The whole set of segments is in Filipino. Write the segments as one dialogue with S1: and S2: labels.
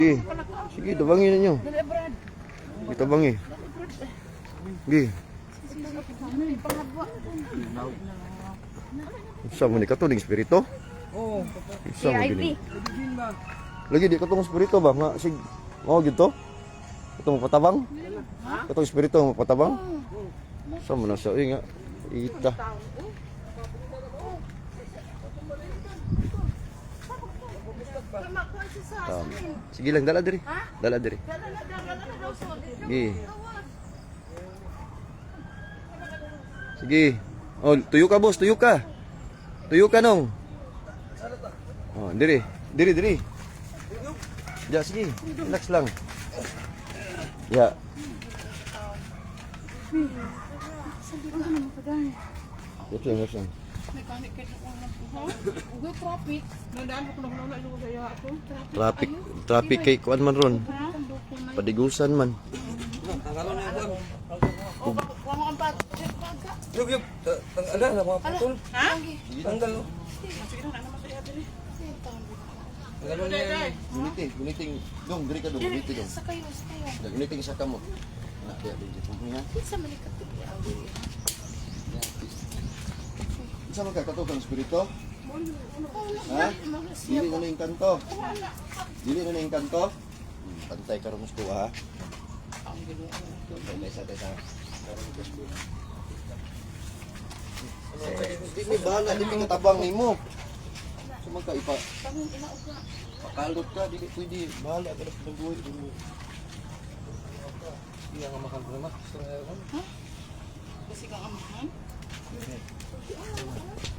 S1: Sige, sige, tabangin ninyo. Sige, tabangi. Sige. Isa mo ni katuning espiritu?
S2: Oo.
S1: Isa mo gini. Lagi di katong espiritu ba? Nga sig mao gyud to? Katong patabang? Katong espiritu mo patabang? Sa mo na siya nga ita. Sige lang, dala diri. Dala diri. Sige. Sige. Oh, tuyo ka boss, tuyo ka. Tuyo ka nong. Oh, diri. Diri, diri. Ya, sige. Relax lang. Ya. Relax lang, relax lang. Traffic kay kuan man ron. Padigusan man.
S2: Yuk, ada na mga putol. Ha? Tanggal. Tanggal na.
S1: Guniting. Dong, diri ka dong, guniting dong.
S3: Sakayo.
S1: Guniting sa kamo. Nah, dia din niya.
S3: Kinsa man ikaw
S1: Isa man ka katukan espiritu? Ha? Dili na ning kanto. Dili na ning kanto. Pantay ka ron mo ha. Pantay sa tesa. Di mi bahala, di mi katabang nimo. Sumag ka ipa. Pakalot ka, dili pwede. Bahala ka na sa buhay mo.
S2: Iya nga makan problema.
S3: Kasi kang amahan?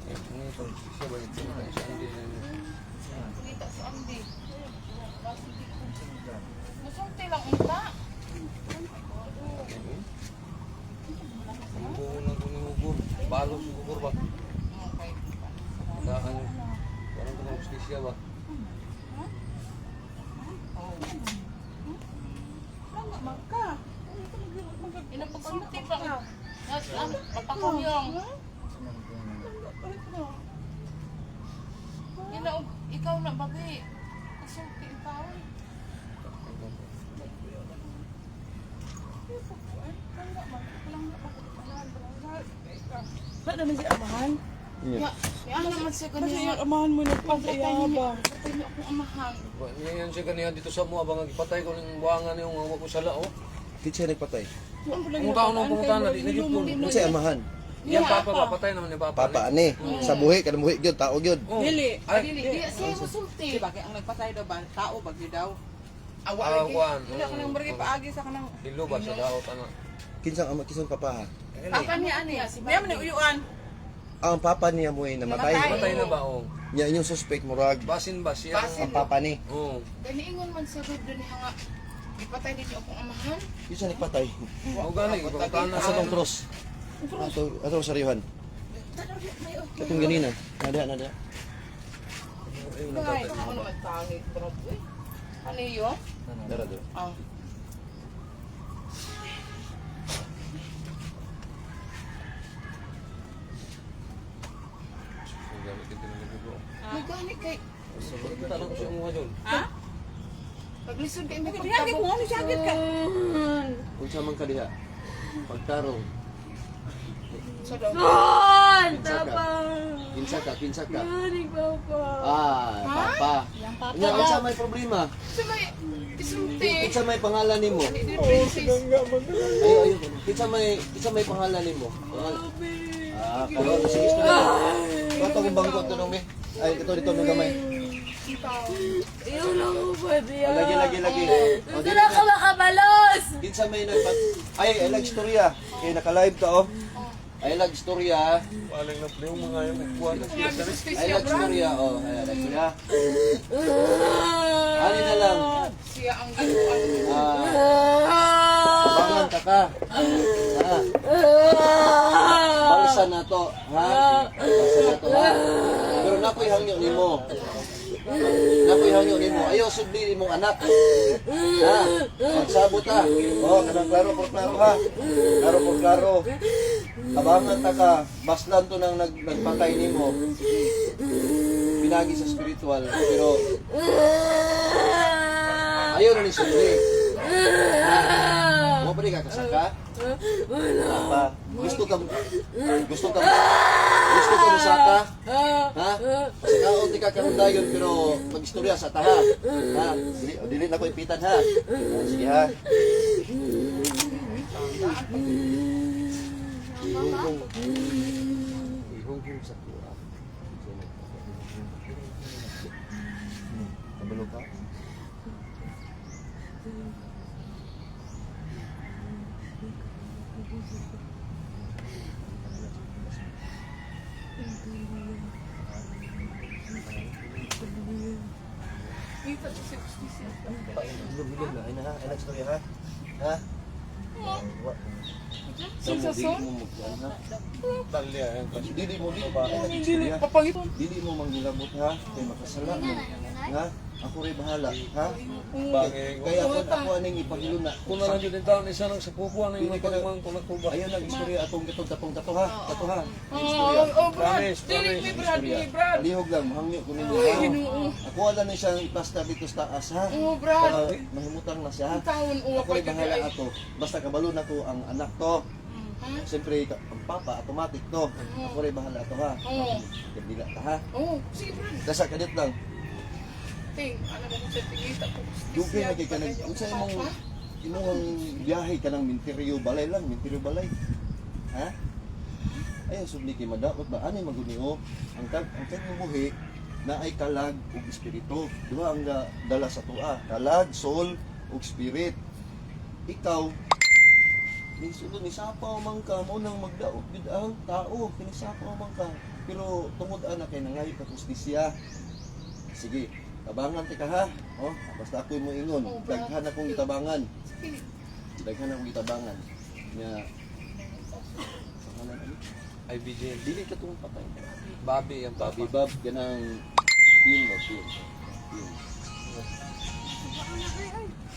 S2: Ini pun siya ba ito na siya hindi.
S3: Kita sa andi. Nasulti lang unta.
S2: Buong kuning ugur, balo si ugur ba?
S3: Okay.
S2: Daan. Parang kung justisya ba?
S3: Magka. Inapagsulti pa nga. Papakamyong. Ikaw na babi. Pasulti ikaw.
S4: Ba't naman si amahan?
S3: Yan naman siya
S4: Kasi
S3: ganyan.
S4: yung amahan mo nagpapayabang.
S3: Patay niyo akong amahan.
S2: Yan siya kaniya dito sa mo abang ipatay ko ng buwangan yung mga ko sala oh.
S1: Kitsa nagpatay.
S2: Kung taon ng pumunta na di nagipon.
S1: Unsa amahan?
S2: Yan papa ba patay naman ni papa.
S1: Papa ani. Sa buhi kada buhi gyud, tao gyud.
S4: Dili.
S2: Ay,
S3: Di siya musulti.
S4: Diba, kaya ang nagpatay daw ba, tao bagyo daw.
S2: awa kuan.
S4: Hindi ako nang barigay paagi sa kanang...
S2: Dilo ba sa daot ano.
S1: Kinsang ama, kinsang papa ha?
S4: Papa niya ani. Diya man yung uyuan.
S1: Ang papa niya mo ay namatay.
S2: Patay na ba oh.
S1: Nya inyong suspect murag
S2: Basin ba siya?
S1: ang papa ni.
S2: Oo.
S3: Ganiingon man sa gud ni nga. Ipatay din niyo akong amahan.
S1: Kinsa nagpatay?
S2: Mo gani ipapatan na
S1: Asa tong cross? Ato sa riyuhan. Katong ganina. Nada.
S3: Guys, ako naman tangit, bro. Ano yun?
S1: Dara.
S3: Ah.
S2: Gamit kita ng bro.
S3: May gani kay...
S2: Tanong ko sa mga dyon.
S4: Ha?
S3: Paglisod kay may
S4: Diyan kay kung ano siya agad ka.
S1: Unsa man ka diha? Pagtarong.
S3: Sa daw.
S1: Kinsa ka?
S4: Galing papa.
S1: Papa. Nya unsa may problema?
S3: Sa may isulti.
S1: Kinsa may pangalan nimo? Ayo. Kinsa may pangalan nimo? Pero sige na. Bato kong bangko to nung me. Ay, dito ng gamay.
S4: Iyon lang ko pwede yan.
S1: Lagi.
S4: Gusto na ka makabalos.
S1: Kinsa may nagpat... Ay, lag istorya. Kaya naka-live ka, oh. Ay, lag istorya.
S2: Paling na play mga yung kuan na siya.
S1: Ay, lag istorya, oh. Ay, lag istorya. Ano na lang.
S3: Siya ang ginawa.
S1: Bangan ka. Balisan na to, ha? Balisan na to, ha? Pero napoy hangyo nimo. Ayaw sudli mong anak. Ha? Magsabot ha. Kanang klaro por klaro ha. Klaro por klaro. Abangan ta ka. Baslan to nang nagpatay nimo. Pinagi sa spiritual. Pero Ayaw na ni Suli. Mo pa rin kakasaka? Apa? Gusto ka masaka? Ha? Sakaon di ka karundayon pero mag-istorya sa taha. Ha? Dili na ko ipitan ha. Sige ha. Ihong sa kuha. Kabalo ka?
S3: Kita sa 66.
S1: Bilog na. Ay na ha. Ay na istorya ha. Ha?
S3: Sensason?
S1: Dili mo di ba?
S3: Dili, papangipon.
S1: Dili mo manggilabot ha. Kay makasala mo. Ha? Ako rin bahala. Ha? Kaya ako aning ipagilo na.
S2: Kung na lang yun din taon, isa lang sa pupuan ng mga pagmang kunak-kuba.
S1: Ayan ang istorya atong katong kato ha. Kato ha.
S3: Oh, Brad.
S2: Promise,
S3: Dili,
S2: promise.
S3: Brad. Dili, Brad.
S1: Alihog lang, mahangyo ko ninyo.
S3: Ay,
S1: ha?
S3: Ginoo.
S1: Ako wala na siyang ipasta dito sa taas ha.
S3: Oh, Brad.
S1: Para mahimutang na siya ha.
S3: Ang taon,
S1: Ako rin bahala ato. Basta kabalo na ko ang anak to.
S3: Ha?
S1: Siyempre, ang papa, automatic to. Ako rin bahala to ha.
S3: Oo.
S1: Kabila ta ha.
S3: Oh, sige, Brad.
S1: Dasa kadit lang.
S3: Ting, alam mo kung sa tingita ko.
S1: Dugay na kay kanang kung sa imong biyahe ka ng Minteryo balay lang, Minteryo balay. Ha? Ay subli kay madaot ba ani maguniho ang kanyang buhi na ay kalag ug espiritu. Di ba ang dala sa tua, kalag, soul ug spirit. Ikaw ni sulod ni sapaw man ka mo nang magdaot gid ang tao, kinisapaw man ka. Pero tungod ana kay nangayo ka justisya. Sige, tabangan ti ka ha. Oh, basta ako'y mo ingon. Daghan akong itabangan. Daghan akong itabangan. Nya pangalan ani?
S2: IBJ.
S1: Dili ka tong patay.
S2: Babi ang
S1: Babi
S2: papa.
S1: bab ganang yun ba yun.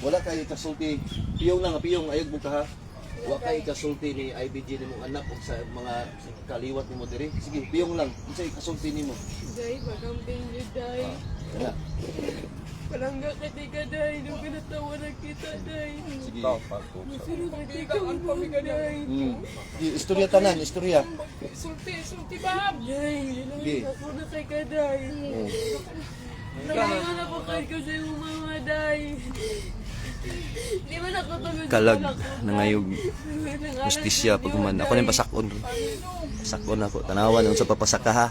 S1: Wala kay kasulti. Piyong lang, piyong ayog mo ka ha. Wala kay kasulti ni IBJ ni mong anak o sa mga kaliwat mo diri. Sige, piyong lang. Unsay kasulti nimo?
S4: Day, magamping niyo, day.
S1: Kana.
S4: Palangga ka di ka, day. Nung pinatawa na kita, day.
S1: Sige.
S4: Sino ka di ka, day.
S1: Istorya tanan, istorya.
S3: Sulti, Bob.
S4: Day,
S1: Sige.
S4: ilang ako na kay ka, day.
S1: Oh.
S4: Nakaingon ako kay ko sa iyong mga, day. Di ba nakatulog
S1: Kalag
S4: sa balak ko,
S1: na ngayog
S4: day?
S1: justisya pag human. Ako na yung pasakon. Pasakon ako. Tanawan unsa papasaka ha.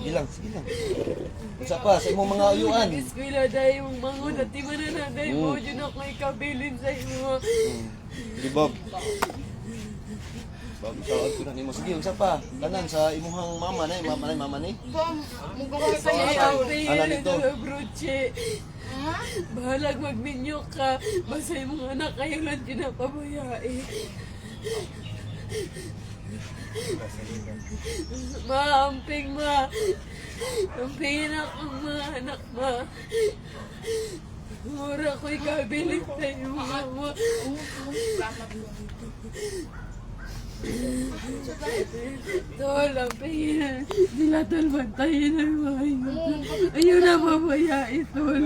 S1: Sige lang, sige lang. Unsa pa sa imong mga ayuan?
S4: Eskwela, day. Yung mangon at di ba na, day. Mo dyan ako ikabilin sa iyo.
S1: Di Bob. Bob, tawag ko na nimo. Sige, unsa pa? Tanan sa imuhang mama na, mama ni.
S3: Bom, mugawa sa
S4: Ay,
S3: iyo.
S1: Ano nito?
S4: Broche.
S3: Ha?
S4: Bahalag magminyo ka. Basta yung mga anak kayo lang pinapabayai. Ma, amping ma. Ampingin akong mga anak ma. Mura ko'y kabilit sa iyo mga mo. Tol, ampingin. Sila tol, bantayin ang mga ino. Ayun na mabayai, tol.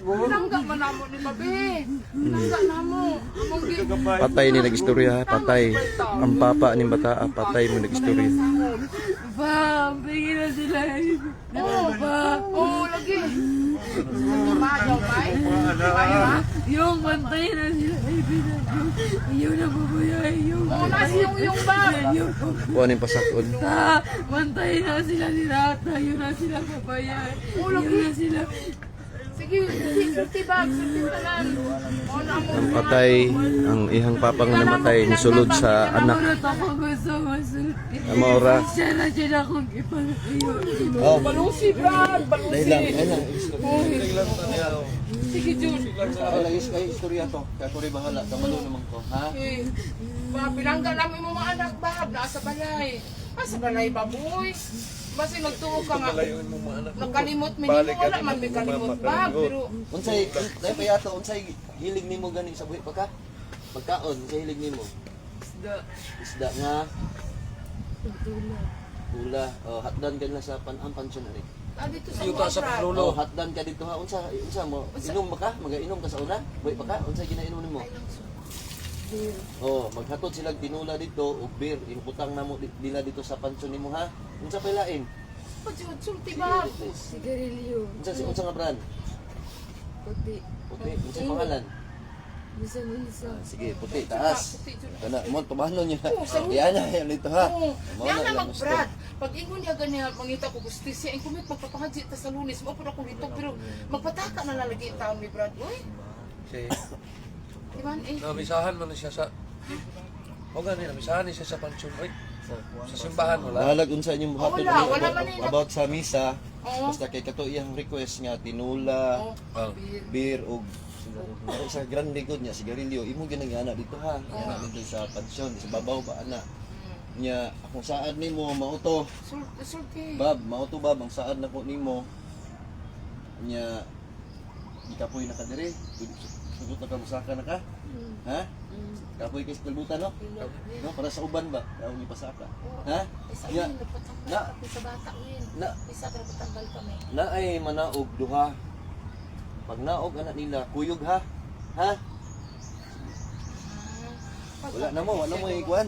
S3: Pinangga man namo ni Babe. Pinangga namo. Among gi.
S1: Patay ni nagistorya, patay. Ang papa ni bata, patay mo nagistorya.
S4: Pa, ampingin na sila.
S3: Oh,
S4: Pa,
S3: oh, lagi. Mayaw, bay. Mayaw.
S4: yung bantay na sila. Ayun na mabayai.
S3: Oh, nasi yung Bob.
S1: Kuha ni pasakon.
S4: Ta, bantay na sila ni Rata. Ayun na sila mabayai. Ayun na sila.
S3: Sige, sulti Bob, sulti tanan. Oh, namo.
S1: Ang patay, ang ihang papa nga namatay, nisulod sa anak.
S4: Namunot ako gusto masulti.
S1: Amora.
S4: Siya na siya akong ipalayo.
S1: Oh,
S3: Balusi, Brad.
S1: dahil lang,
S3: Balusi.
S1: dahil lang.
S3: Sige, Jun.
S1: Kalagis kayo istorya to. Kaya ko rin bahala, kamalo naman ko. Ha?
S3: Eh, pinangga namin mo mga anak, Bob. Nasa balay. Nasa balay, baboy. Basta nagtuo ka nga. Nagkalimot mo wala man may kalimot, Bob. Pero,
S1: Unsay, dahil pa yato, unsay hilig nimo gani sa buhi pagka? Pagkaon, unsay hilig nimo?
S4: Isda.
S1: Isda nga,
S4: Tula.
S1: tula, oh, hatdan ka na sa pansyon ani.
S3: dito sa
S2: Yuta
S3: mga
S2: sa
S3: Brad.
S2: Lolo.
S1: Oh, hotdog ka dito ha. Unsa mo? Inom ba ka? Magainom ka sa una? Wait pa ka? Unsa ginainom nimo? Oh, maghatod silang tinula dito ug beer. Inputang namo dila dito sa pansyon nimo ha. Unsa pa lain?
S3: Sulti Bob.
S4: Sigarilyo.
S1: Unsa nga brand?
S4: Puti.
S1: Puti. Unsa pangalan?
S4: Minsan-minsan.
S1: Sige, puti taas.
S3: Puti, Jud.
S1: Kana mo tumahanon niya.
S3: Oo, sa-
S1: Diyan na yan dito ha.
S3: Oo.
S1: Mao
S3: Yan
S1: na
S3: na
S1: lang
S3: mag-Brad. Pag ingon niya ganyan, mangita ko gusto siya. Ang kumit magpapangadji ta sa Lunes. Mao pud ako dito pero magpataka na lalagi ang taon ni Brad. Uy,
S2: Si
S3: di man eh.
S2: namisahan man na siya sa o gani namisahan ni siya sa pansyon oy. Sa simbahan wala.
S1: Bahalag unsa inyong buhaton
S3: Wala man eh.
S1: about sa misa.
S3: Oo.
S1: Basta kay kato iyang request nga tinula,
S3: Oo.
S2: Oh.
S1: beer ug sa grande good niya sigarilyo imo ginagana dito ha. Ana dito sa pansyon sa babaw ba ana. Nya akong saad nimo mauto.
S3: Sulti.
S1: Bab, mauto bab ang saad na po nimo. Nya ikapoy na ka diri. Sugot na ka musaka na ka. Ha? Kapoy kay kalbutan no? No para sa uban ba? Daw ipasaka. Ha?
S3: Isa
S1: Nya
S3: yun, napatambal
S1: na-
S3: ako sa bata win.
S1: na
S3: Isa ka napatambal kami.
S1: na ay manaog duha. Pag naog anak nila kuyog ha. Ha? Wala na mo iguan.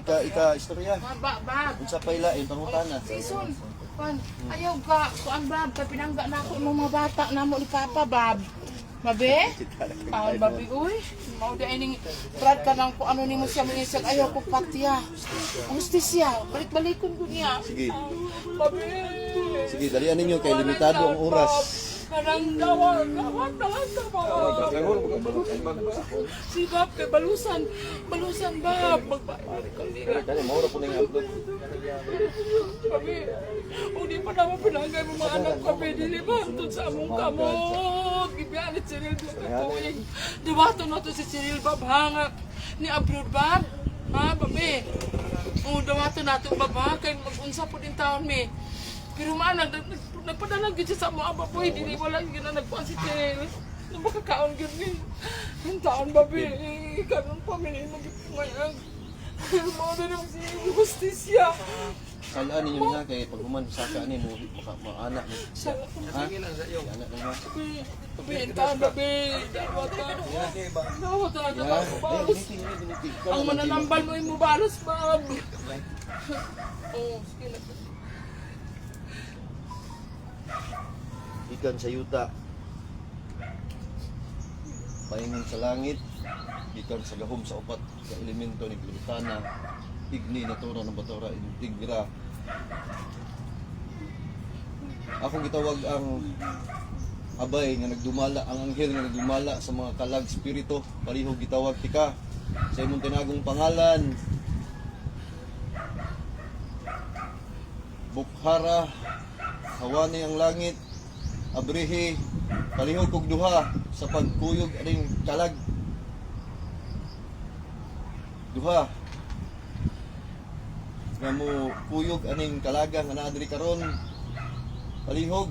S1: Ika istorya.
S3: Bab.
S1: Unsa pa ila pangutana?
S3: Season. Pan, ayaw ka. Kuan Bab, kay pinangga na ako ng mga bata namo ni Papa Bab. Mabe? Paon babi uy. Mao di ining Brad ka nang kung ano nimo siya minsan ayaw ko patiya. Hustisya, balik-balikon ko niya.
S1: Sige.
S3: Babe.
S1: Sige, dalian ninyo kay limitado ang oras.
S3: Kanang gawat talaga ba? Si Bab kay balusan Bab. Magbayad ka nila.
S1: Dali mo ra po ning upload.
S3: Kami, hindi pa naman pinagay mo mga anak kami, dili ba? Tun sa among kamot. Gibiyanit si Cyril Tuwing. Dibato na to si Cyril Bab, hanga ni Abroad Bab. Ha, babi? Oo, dawato na to Bab, ha? Kaya mag-unsa po din taon, mi. Pero man, nagpadala gid siya sa mga baboy, dili wala gina nagpuan si Cyril. Nung makakaon gid ni. Yung taon, babi, kanong pamilya mo gipungayag. Mga na naman si Justisya.
S1: Salaan ninyo nga kay pag human saka ni mo maanak mo. Ha? Anak na nga.
S3: Babi, taon, babi. Dawat ka. Dawat talaga ba? Balos. Ang mananambal mo yung mubalos, Bab. Oo, sige na.
S1: Ikan sa yuta. Paingon sa langit. Ikan sa gahom sa upat ka elemento ni Plutana. Igni natura ng batora integra. Ako gitawag ang abay nga nagdumala, ang anghel nga nagdumala sa mga kalag spirito. Palihog gitawag tika sa imong tinagong pangalan. Bukhara, hawani ang langit, abrihi, palihog kog duha sa pagkuyog aning kalag. Duha. Nga mo kuyog aning kalaga nga naa diri karon. Palihog.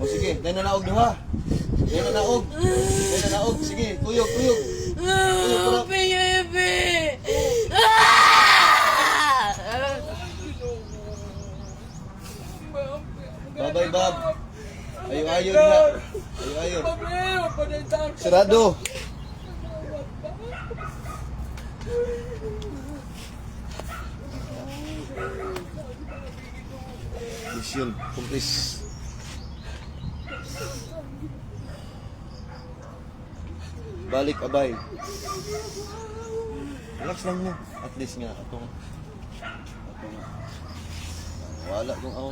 S1: O sige, dahil na naog duha. Dahil na naog. Dahil na naog. Sige, kuyog, kuyog. Kuyog,
S4: Baby!
S1: Bye-bye, Bob. Ayo-ayo na. Ayo-ayo.
S3: Babi, mapanaytan ka.
S1: Sarado. Mission complete. Balik abay. Relax lang mo. At least nga atong wala kung ako